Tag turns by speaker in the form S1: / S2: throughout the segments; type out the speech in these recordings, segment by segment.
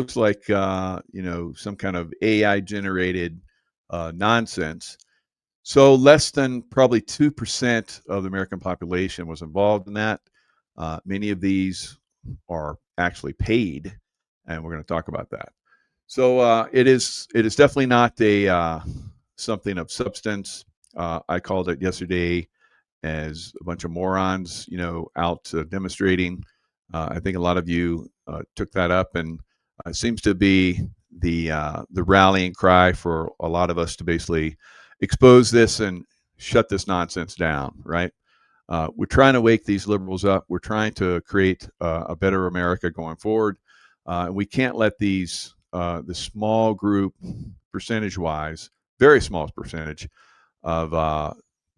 S1: looks like some kind of AI generated nonsense. So less than probably 2% of the American population was involved in that. Many of these are actually paid, and we're going to talk about that. So it is definitely not a something of substance. I called it yesterday as a bunch of morons, out demonstrating. I think a lot of you took that up, and it seems to be the rallying cry for a lot of us to basically expose this and shut this nonsense down. Right? We're trying to wake these liberals up. We're trying to create a better America going forward. We can't let these the small group, percentage-wise, very small percentage of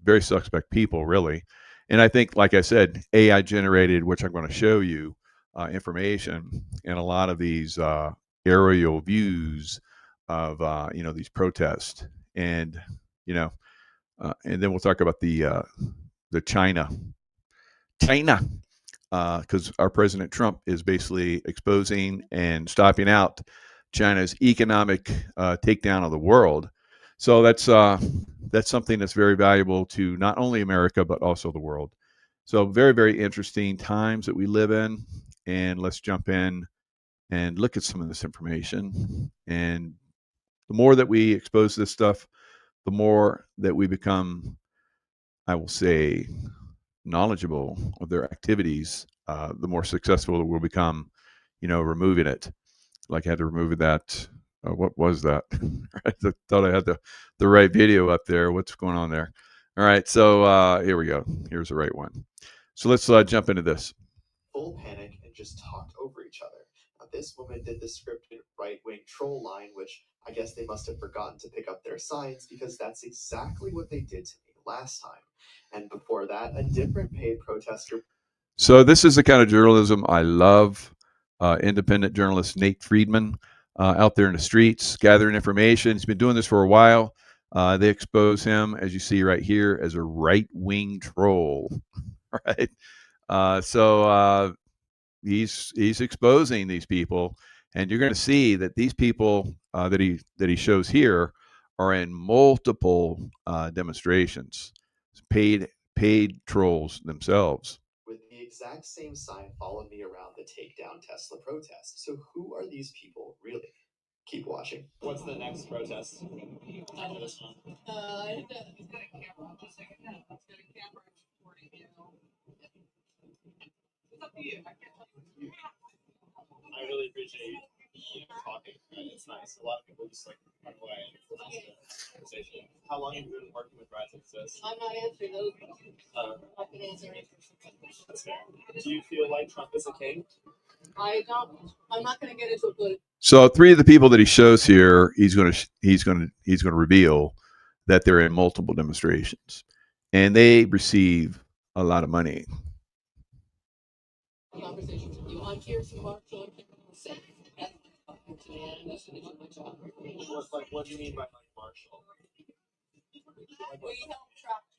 S1: very suspect people, really. And I think, like I said, AI generated, which I'm going to show you, information and a lot of these aerial views of these protests, and and then we'll talk about the China, because our President Trump is basically exposing and stopping out China's economic takedown of the world. So that's something that's very valuable to not only America but also the world. So very, very interesting times that we live in, and let's jump in and look at some of this information. And the more that we expose this stuff, the more that we become, I will say, knowledgeable of their activities, the more successful we'll become, removing it. Like I had to remove that. What was that? I thought I had the right video up there. What's going on there? All right, so here we go. Here's the right one. So let's jump into this.
S2: Full panic and just talked over each other. Now, this woman did the scripted right-wing troll line, which I guess they must have forgotten to pick up their signs, because that's exactly what they did to me last time. And before that, a different paid protester.
S1: So this is the kind of journalism I love. Independent journalist Nate Friedman out there in the streets gathering information. He's been doing this for a while. They expose him, as you see right here, as a right-wing troll. Right. So he's exposing these people, and you're going to see that these people that he shows here are in multiple demonstrations, paid trolls themselves.
S2: With the exact same sign followed me around the Takedown Tesla protest. So who are these people really? Keep watching. What's the next protest? This one. He's got a camera. Just like he's got a camera recording you. It's up to you. I can't tell you. I really appreciate you talking. It's nice. A lot of people just run away. Conversation. How long have you been working with Rise Exist? I'm not answering those questions. I can answer any questions. That's fair. Do you feel like Trump is a king? I don't. I'm not going to get into a good.
S1: So three of the people that he shows here, he's going to reveal that they're in multiple demonstrations, and they receive a lot of money.
S2: Conversations with you. I'm here to march on safe. What do you mean by Marshall? We help traffic.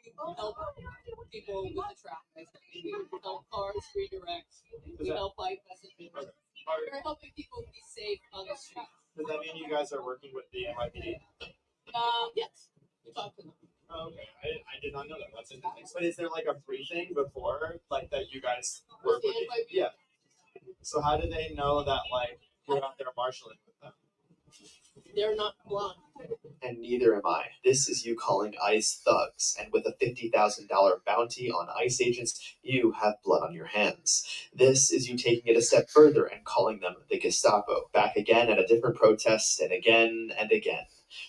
S2: We help people with the traffic. We help cars redirect. We help bike messages. We're helping people be safe on the streets. Does that mean you guys are working with the NYPD? Yes. We talk to them. Oh, okay, I did not know that. That's interesting. But is there a briefing before, that you guys work with? Yeah. So how do they know that you're out there marshaling with them? They're not blind. And neither am I. This is you calling ICE thugs, and with a $50,000 bounty on ICE agents, you have blood on your hands. This is you taking it a step further and calling them the Gestapo. Back again at a different protest, and again and again.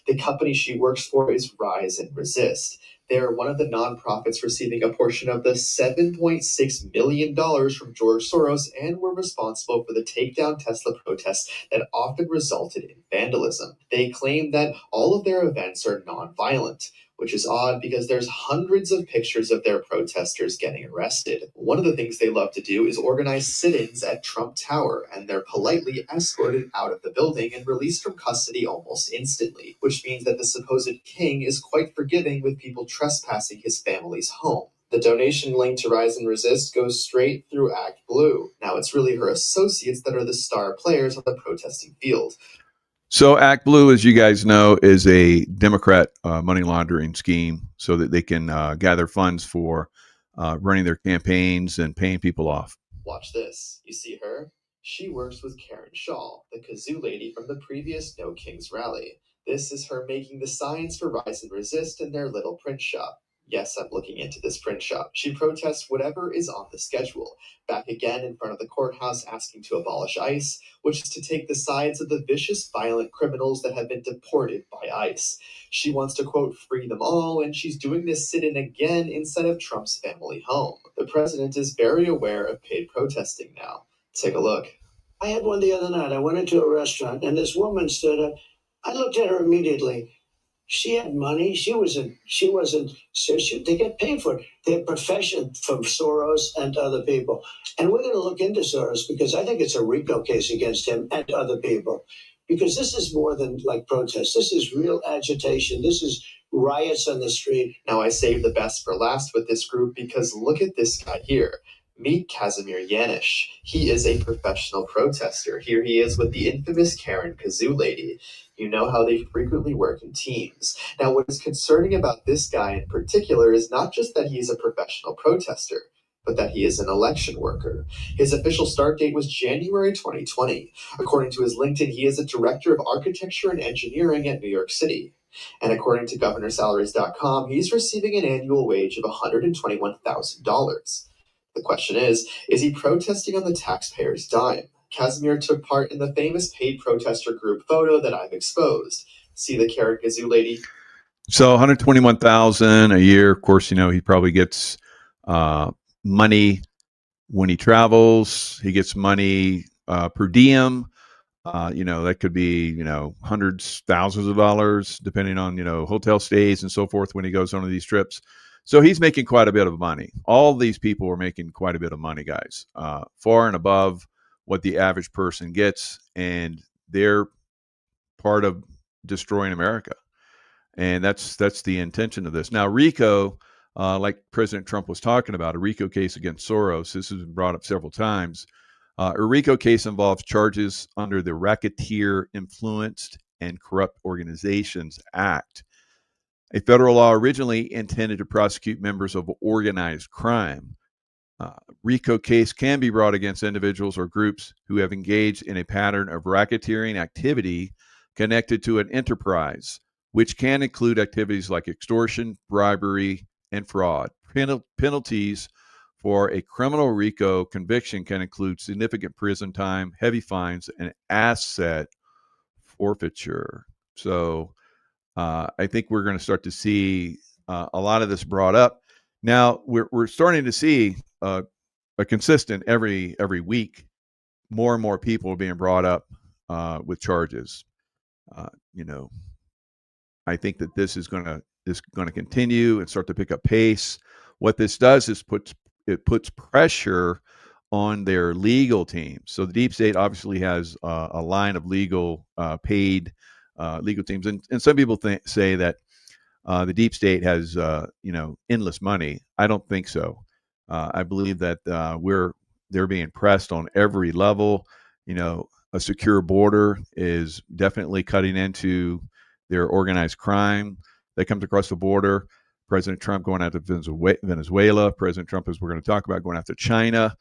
S2: The company she works for is Rise and Resist. They're one of the nonprofits receiving a portion of the $7.6 million from George Soros, and were responsible for the Takedown Tesla protests that often resulted in vandalism. They claim that all of their events are non-violent, which is odd because there's hundreds of pictures of their protesters getting arrested. One of the things they love to do is organize sit-ins at Trump Tower, and they're politely escorted out of the building and released from custody almost instantly, which means that the supposed king is quite forgiving with people trespassing his family's home.
S3: The donation link to Rise and Resist goes straight through Act Blue. Now it's really her associates that are the star players on the protesting field.
S1: So Act Blue, as you guys know, is a Democrat money laundering scheme so that they can gather funds for running their campaigns and paying people off.
S3: Watch this. You see her? She works with Karen Shaw, the kazoo lady from the previous No Kings rally. This is her making the signs for Rise and Resist in their little print shop. Yes, I'm looking into this print shop. She protests whatever is on the schedule. Back again in front of the courthouse asking to abolish ICE, which is to take the sides of the vicious, violent criminals that have been deported by ICE. She wants to, quote, free them all, and she's doing this sit-in again inside of Trump's family home. The president is very aware of paid protesting now. Take a look.
S4: I had one the other night. I went into a restaurant, and this woman stood up. I looked at her immediately. She had money. They get paid for it. Their profession from Soros and other people. And we're going to look into Soros because I think it's a RICO case against him and other people. Because this is more than like protest. This is real agitation. This is riots on the street.
S3: Now I saved the best for last with this group because look at this guy here. Meet Casimir Yanish. He is a professional protester. Here he is with the infamous Karen Kazoo lady. You know how they frequently work in teams. Now, what is concerning about this guy in particular is not just that he is a professional protester, but that he is an election worker. His official start date was January 2020. According to his LinkedIn, he is a director of architecture and engineering at New York City. And according to governorsalaries.com, he's receiving an annual wage of $121,000. The question is he protesting on the taxpayer's dime? Casimir took part in the famous paid protester group photo that I've exposed. See the Karen Kazoo lady?
S1: So $121,000 a year. Of course, you know, he probably gets money when he travels. He gets money per diem. You know, that could be, you know, hundreds, thousands of dollars, depending on, you know, hotel stays and so forth when he goes on these trips. So he's making quite a bit of money. All these people are making quite a bit of money, guys, far and above what the average person gets. And they're part of destroying America. And that's the intention of this. Now, RICO, like President Trump was talking about, a RICO case against Soros, this has been brought up several times. A RICO case involves charges under the Racketeer Influenced and Corrupt Organizations Act, a federal law originally intended to prosecute members of organized crime. RICO case can be brought against individuals or groups who have engaged in a pattern of racketeering activity connected to an enterprise, which can include activities like extortion, bribery, and fraud. Penalties for a criminal RICO conviction can include significant prison time, heavy fines, and asset forfeiture. So I think we're going to start to see a lot of this brought up. Now we're starting to see a consistent every week. More and more people are being brought up with charges. You know, I think that this is going to continue and start to pick up pace. What this does is puts pressure on their legal teams. So the deep state obviously has a line of legal paid legal teams, and some people say that the deep state has you know, endless money. I don't think so. I believe that they're being pressed on every level. You know, a secure border is definitely cutting into their organized crime that comes across the border. President Trump going after Venezuela. President Trump, as we're going to talk about, going after China,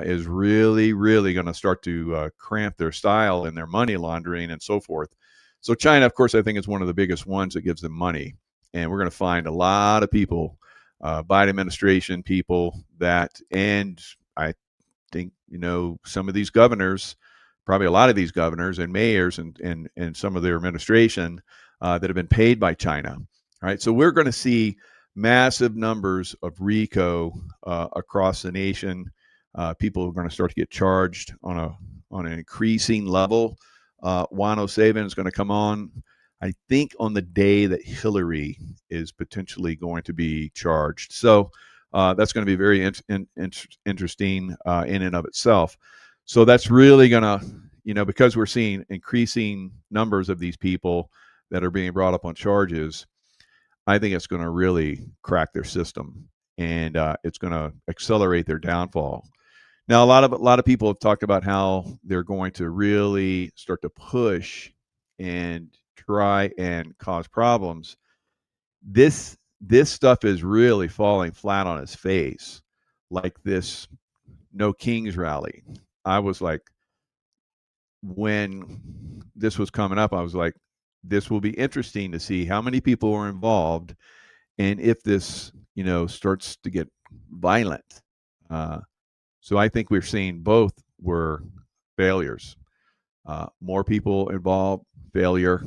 S1: is really going to start to cramp their style and their money laundering and so forth. So China, of course, I think is one of the biggest ones that gives them money. And we're going to find a lot of people, Biden administration people and I think, you know, some of these governors, probably a lot of these governors and mayors and some of their administration that have been paid by China. All right. So we're going to see massive numbers of RICO across the nation. People are going to start to get charged on an increasing level. Juan O'Savin is going to come on, I think, on the day that Hillary is potentially going to be charged. So that's going to be very interesting in and of itself. So that's really going to, you know, because we're seeing increasing numbers of these people that are being brought up on charges, I think it's going to really crack their system. and it's going to accelerate their downfall. Now, a lot of people have talked about how they're going to really start to push and try and cause problems. This stuff is really falling flat on its face, like this No Kings rally. I was like, when this was coming up, I was like, this will be interesting to see how many people are involved, and if this, starts to get violent. So I think we're seeing both were failures. More people involved, failure.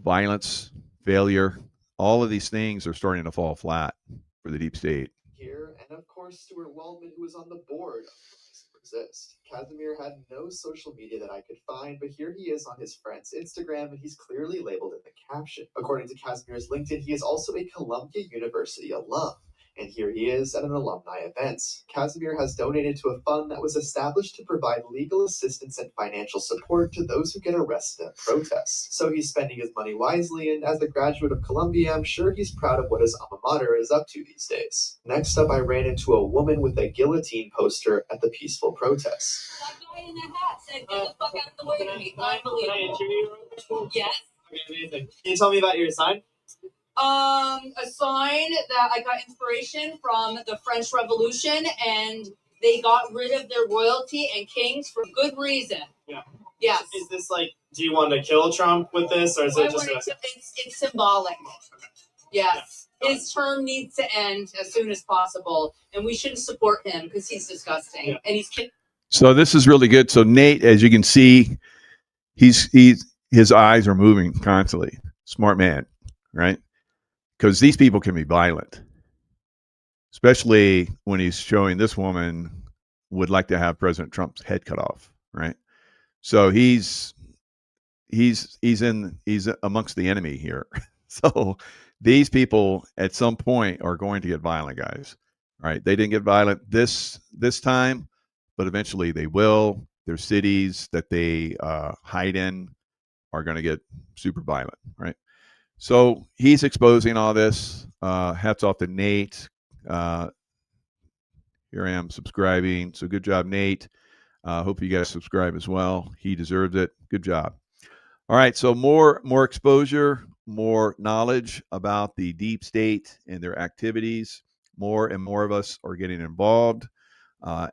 S1: Violence, failure. All of these things are starting to fall flat for the deep state.
S3: Here, and of course, Stuart Waldman, who was on the board of Resist. Casimir had no social media that I could find, but here he is on his friend's Instagram, and he's clearly labeled in the caption. According to Casimir's LinkedIn, he is also a Columbia University alum. And here he is at an alumni event. Casimir has donated to a fund that was established to provide legal assistance and financial support to those who get arrested at protests. So he's spending his money wisely, and as a graduate of Columbia, I'm sure he's proud of what his alma mater is up to these days. Next up, I ran into a woman with a guillotine poster at the peaceful protests.
S2: That guy in the hat said, "Get the fuck out of the way of me." Unbelievable. Yes.
S3: Okay, amazing. Can you tell me about your sign?
S2: A sign that I got inspiration from the French Revolution, and they got rid of their royalty and kings for good reason.
S3: Yeah.
S2: Yes.
S3: Is this like, do you want to kill Trump with this, or is it just
S2: it's symbolic. Yes. Yeah. His term needs to end as soon as possible, and we shouldn't support him because he's disgusting. Yeah. And he's
S1: So this is really good. So Nate, as you can see, his eyes are moving constantly. Smart man, right? Because these people can be violent, especially when he's showing this woman would like to have President Trump's head cut off, right? So he's amongst the enemy here. So these people at some point are going to get violent, guys. Right? They didn't get violent this time, but eventually they will. Their cities that they hide in are going to get super violent, right? So he's exposing all this. Hats off to Nate. Here I am subscribing. So good job, Nate. Hope you guys subscribe as well. He deserves it. Good job. All right. So more exposure, more knowledge about the deep state and their activities. More and more of us are getting involved.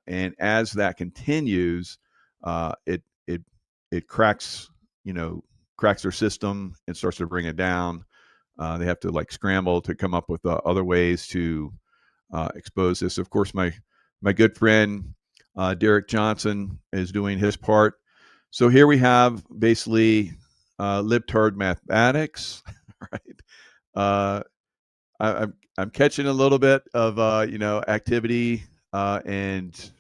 S1: And as that continues, it cracks, cracks their system and starts to bring it down. They have to scramble to come up with other ways to expose this. Of course, my good friend Derek Johnson is doing his part. So here we have basically libtard mathematics, right? I'm catching a little bit of activity and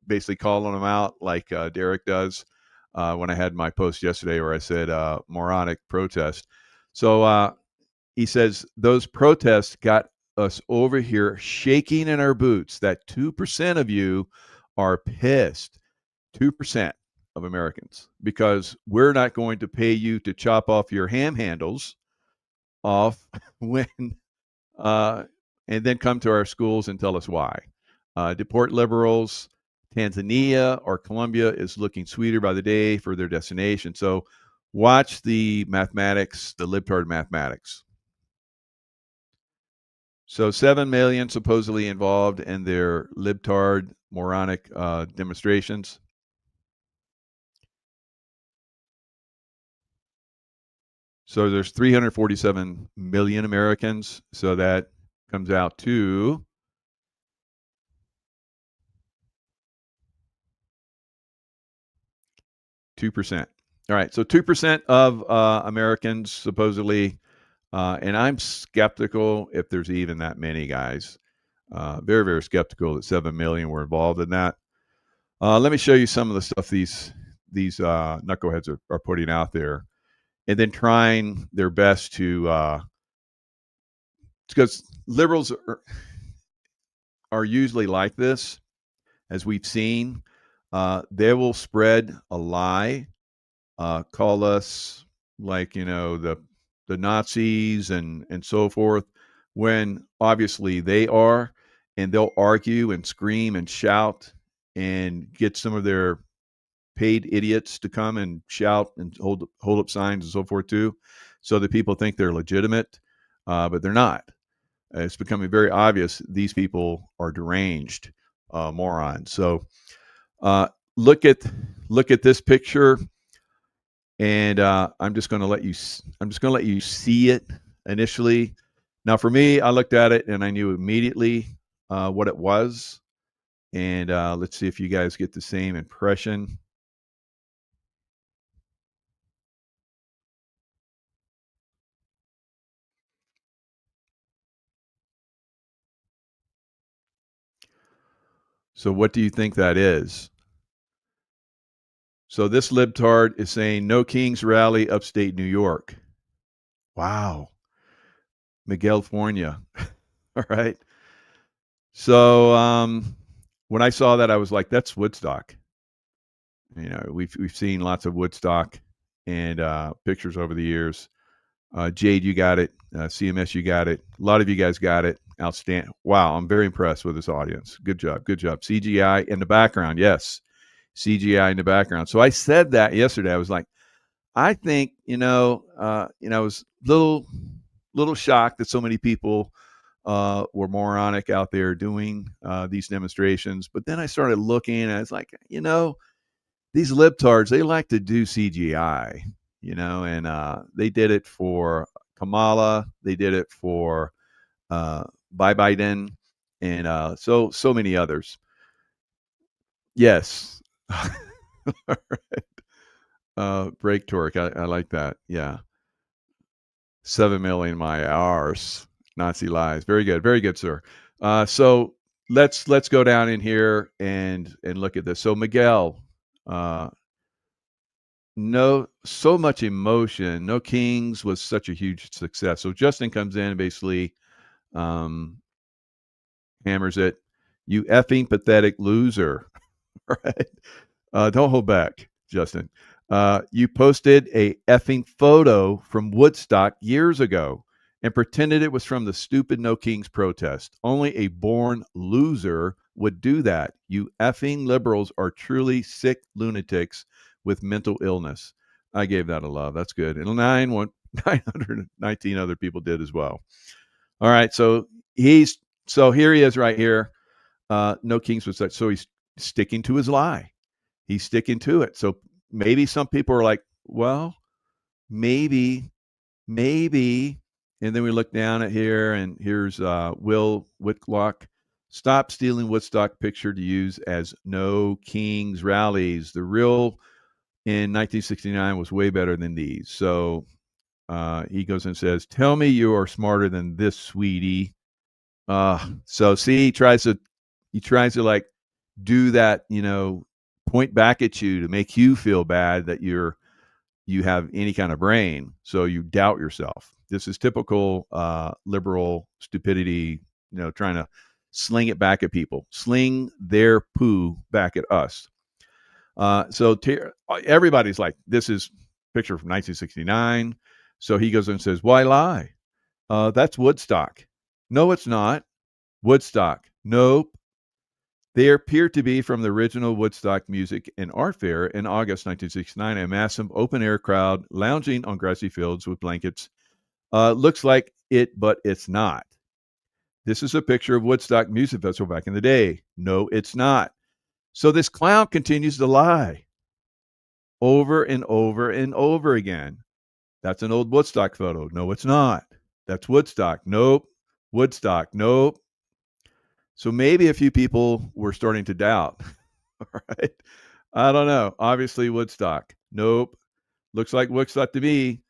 S1: basically calling them out like Derek does. When I had my post yesterday where I said moronic protest. So he says those protests got us over here shaking in our boots. That 2% of you are pissed. 2% of Americans, because we're not going to pay you to chop off your ham handles off when and then come to our schools and tell us why. Deport liberals. Tanzania or Colombia is looking sweeter by the day for their destination. So watch the mathematics, the libtard mathematics. So 7 million supposedly involved in their libtard moronic demonstrations. So there's 347 million Americans. So that comes out to 2%. All right, so 2% of Americans supposedly, and I'm skeptical if there's even that many, guys. Very, very skeptical that 7 million were involved in that. Let me show you some of the stuff these knuckleheads are putting out there, and then trying their best to, because liberals are usually like this, as we've seen. They will spread a lie, call us the Nazis and so forth. when obviously they are, and they'll argue and scream and shout and get some of their paid idiots to come and shout and hold up signs and so forth too, so that people think they're legitimate, but they're not. It's becoming very obvious these people are deranged morons. So look at this picture, and I'm just going to let you see it initially. Now, for me, I looked at it and I knew immediately what it was. And let's see if you guys get the same impression. So what do you think that is? So this libtard is saying no Kings rally, upstate New York. Wow. Miguel Fornia. All right. So when I saw that, I was like, that's Woodstock. You know, we've seen lots of Woodstock and pictures over the years. Jade, you got it. CMS, you got it. A lot of you guys got it. Outstanding. Wow, I'm very impressed with this audience. Good job. Good job. CGI in the background. Yes. CGI in the background. So I said that yesterday. I was like, I think, I was little shocked that so many people were moronic out there doing these demonstrations. But then I started looking and I was like, these libtards, they like to do CGI, and they did it for Kamala. They did it for Biden and so many others. Yes. All right. Break torque. I like that. Yeah. 7 million my hours. Nazi lies. Very good. Very good, sir. So let's go down in here and look at this. So Miguel, no, so much emotion. No Kings was such a huge success. So Justin comes in and basically hammers it. You effing pathetic loser. All right. Don't hold back, Justin. You posted a effing photo from Woodstock years ago and pretended it was from the stupid No Kings protest. Only a born loser would do that. You effing liberals are truly sick lunatics with mental illness. I gave that a love. That's good. And 919 other people did as well. All right. So here he is right here. No Kings was such. So he's sticking to his lie. He's sticking to it. So maybe some people are like, well, maybe. And then we look down at here, and here's Will Whitlock. Stop stealing Woodstock picture to use as No Kings rallies. The real in 1969 was way better than these. So he goes and says, tell me you are smarter than this, sweetie. So see, he tries to like do that, point back at you to make you feel bad that you have any kind of brain, so you doubt yourself. This is typical liberal stupidity, trying to sling it back at people, sling their poo back at us. So everybody's like, this is a picture from 1969. So he goes and says, why lie? That's Woodstock. No, it's not. Woodstock. Nope. They appear to be from the original Woodstock Music and Art Fair in August 1969, a massive open-air crowd lounging on grassy fields with blankets. Looks like it, but it's not. This is a picture of Woodstock Music Festival back in the day. No, it's not. So this clown continues to lie over and over and over again. That's an old Woodstock photo. No, it's not. That's Woodstock. Nope. Woodstock. Nope. So maybe a few people were starting to doubt. All right. I don't know. Obviously, Woodstock. Nope. Looks like Woodstock to me.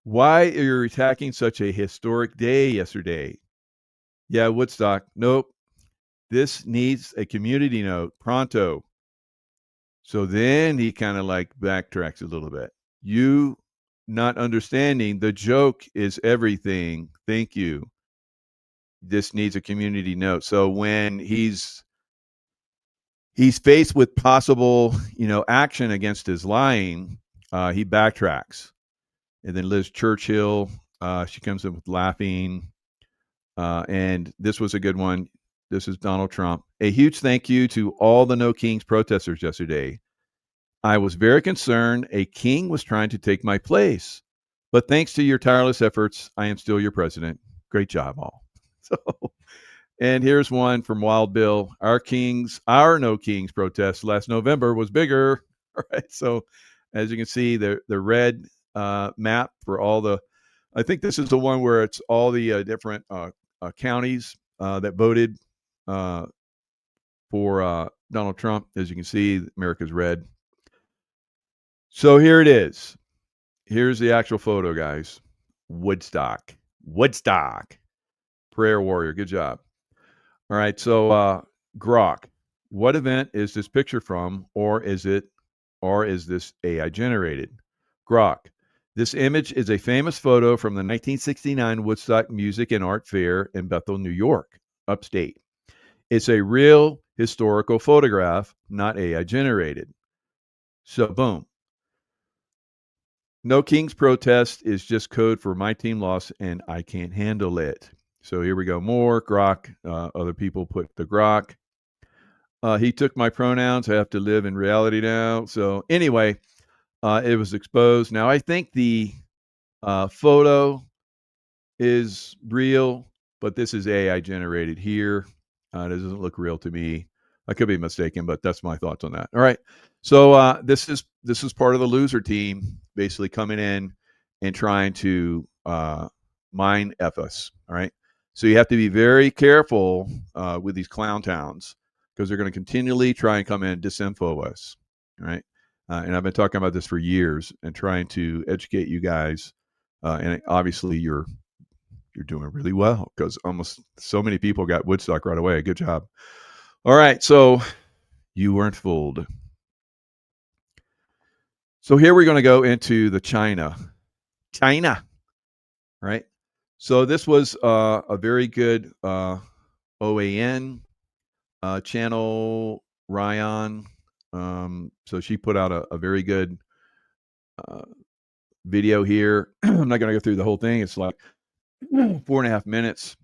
S1: Why are you attacking such a historic day yesterday? Yeah, Woodstock. Nope. This needs a community note. Pronto. So then he kind of like backtracks a little bit. You not understanding the joke is everything. Thank you. This needs a community note. So when he's faced with possible, action against his lying, he backtracks. And then Liz Churchill, she comes in with laughing. And this was a good one. This is Donald Trump. A huge thank you to all the No Kings protesters yesterday. I was very concerned a king was trying to take my place. But thanks to your tireless efforts, I am still your president. Great job, all. So, and here's one from Wild Bill. Our No Kings protest last November was bigger. All right. So, as you can see, the red map for all the, I think this is the one where it's all the different counties that voted for Donald Trump. As you can see, America's red. So here it is. Here's the actual photo, guys. Woodstock. Prayer warrior. Good job. All right. So Grok. What event is this picture from, or is this AI generated? Grok. This image is a famous photo from the 1969 Woodstock Music and Art Fair in Bethel, New York, upstate. It's a real historical photograph, not AI generated. So boom. No King's protest is just code for my team lost and I can't handle it. So here we go. More Grok. Other people put the Grok. He took my pronouns. I have to live in reality now. So anyway, it was exposed. Now I think the photo is real, but this is AI generated here. It doesn't look real to me. I could be mistaken, but that's my thoughts on that. All right. So this is part of the loser team basically coming in and trying to mine F us. All right. So you have to be very careful with these clown towns because they're going to continually try and come in and disinfo us. All right. And I've been talking about this for years and trying to educate you guys. And obviously you're doing really well because almost so many people got Woodstock right away. Good job. All right. So you weren't fooled. So here we're going to go into the China, right? So this was a very good OAN channel, Ryan. So she put out a very good video here. I'm not going to go through the whole thing. It's like 4.5 minutes.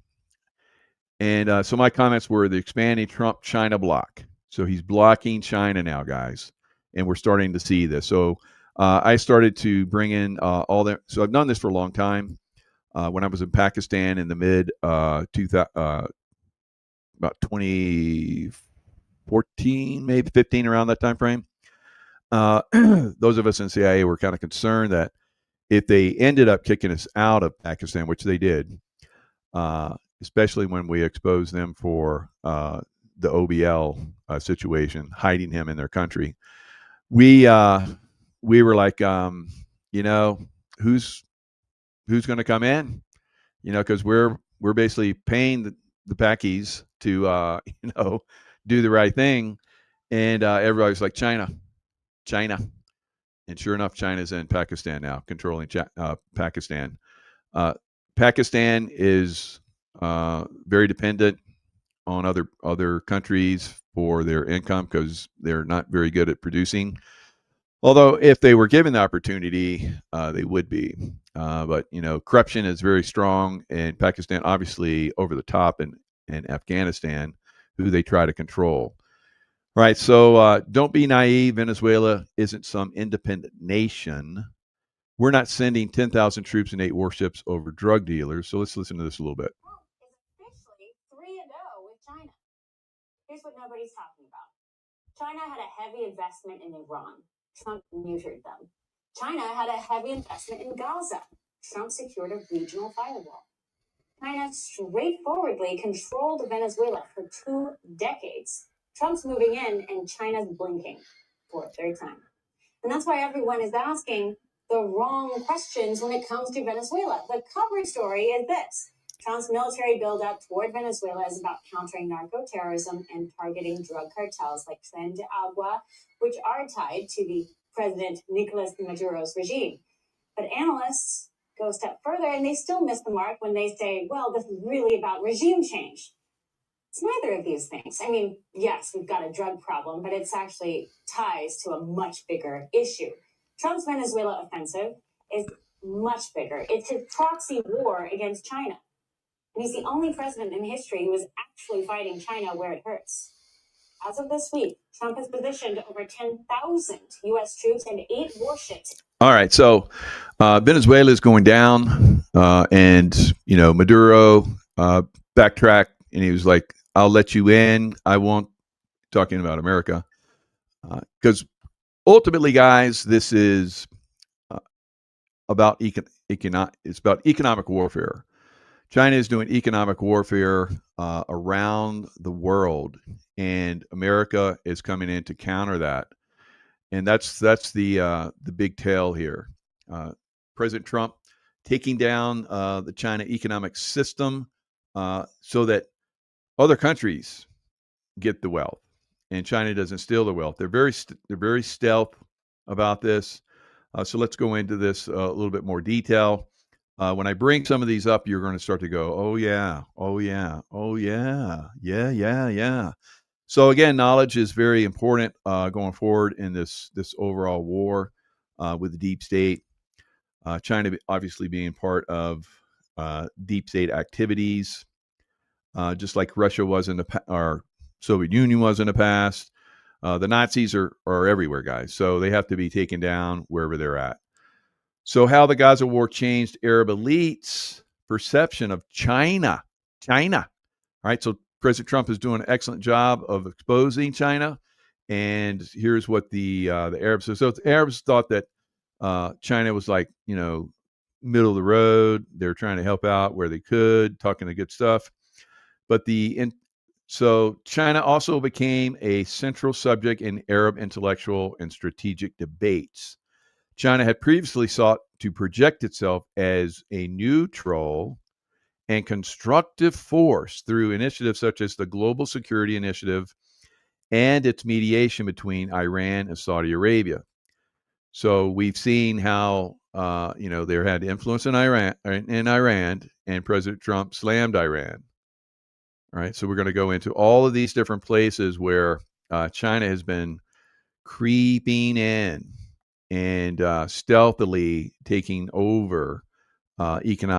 S1: And so my comments were the expanding Trump China block. So he's blocking China now, guys. And we're starting to see this. So I started to bring in all that. So I've done this for a long time. When I was in Pakistan in the mid about 2014, maybe 15, around that time frame. Those of us in CIA were kind of concerned that if they ended up kicking us out of Pakistan, which they did, especially when we exposed them for the OBL situation, hiding him in their country, we were like, who's going to come in? Because we're basically paying the Pakis to do the right thing, and everybody's like China, and sure enough, China's in Pakistan now, controlling Pakistan. Pakistan is very dependent on other countries for their income because they're not very good at producing. Although if they were given the opportunity, they would be. But corruption is very strong in Pakistan, obviously over the top in Afghanistan, who they try to control. All right, so don't be naive. Venezuela isn't some independent nation. We're not sending 10,000 troops and 8 warships over drug dealers. So let's listen to this a little bit.
S5: Trump is officially 3-0 with China. Here's what nobody's talking about. China had a heavy investment in Iran. Trump neutered them. China had a heavy investment in Gaza. Trump secured a regional firewall. China straightforwardly controlled Venezuela for 2 decades. Trump's moving in and China's blinking for a third time. And that's why everyone is asking the wrong questions when it comes to Venezuela. The cover story is this. Trump's military buildup toward Venezuela is about countering narco-terrorism and targeting drug cartels like Tren de Agua, which are tied to the President Nicolas Maduro's regime. But analysts go a step further and they still miss the mark when they say, well, this is really about regime change. It's neither of these things. I mean, yes, we've got a drug problem, but it's actually ties to a much bigger issue. Trump's Venezuela offensive is much bigger. It's his proxy war against China. And he's the only president in history who is actually fighting China where it hurts. As of this week, Trump has positioned over 10,000 U.S. troops and 8 warships.
S1: All right, so Venezuela is going down, and Maduro backtracked, and he was like, "I'll let you in. I won't." Talking about America, because ultimately, guys, this is about it's about economic warfare. China is doing economic warfare around the world, and America is coming in to counter that. And that's the big tale here. President Trump taking down the China economic system so that other countries get the wealth, and China doesn't steal the wealth. They're very stealth about this. So let's go into this a little bit more detail. When I bring some of these up, you're going to start to go, oh yeah, oh yeah, oh yeah, yeah. So again, knowledge is very important going forward in this overall war with the deep state. China obviously being part of deep state activities, just like Russia was in the or Soviet Union was in the past. The Nazis are everywhere, guys. So they have to be taken down wherever they're at. So how the Gaza war changed Arab elites' perception of China. All right, so President Trump is doing an excellent job of exposing China. And here's what the Arabs said. So the Arabs thought that China was like, middle of the road. They're trying to help out where they could, talking the good stuff. But so China also became a central subject in Arab intellectual and strategic debates. China had previously sought to project itself as a neutral and constructive force through initiatives such as the Global Security Initiative and its mediation between Iran and Saudi Arabia. So we've seen how they had influence in Iran, and President Trump slammed Iran. All right, so we're going to go into all of these different places where China has been creeping in and stealthily taking over economic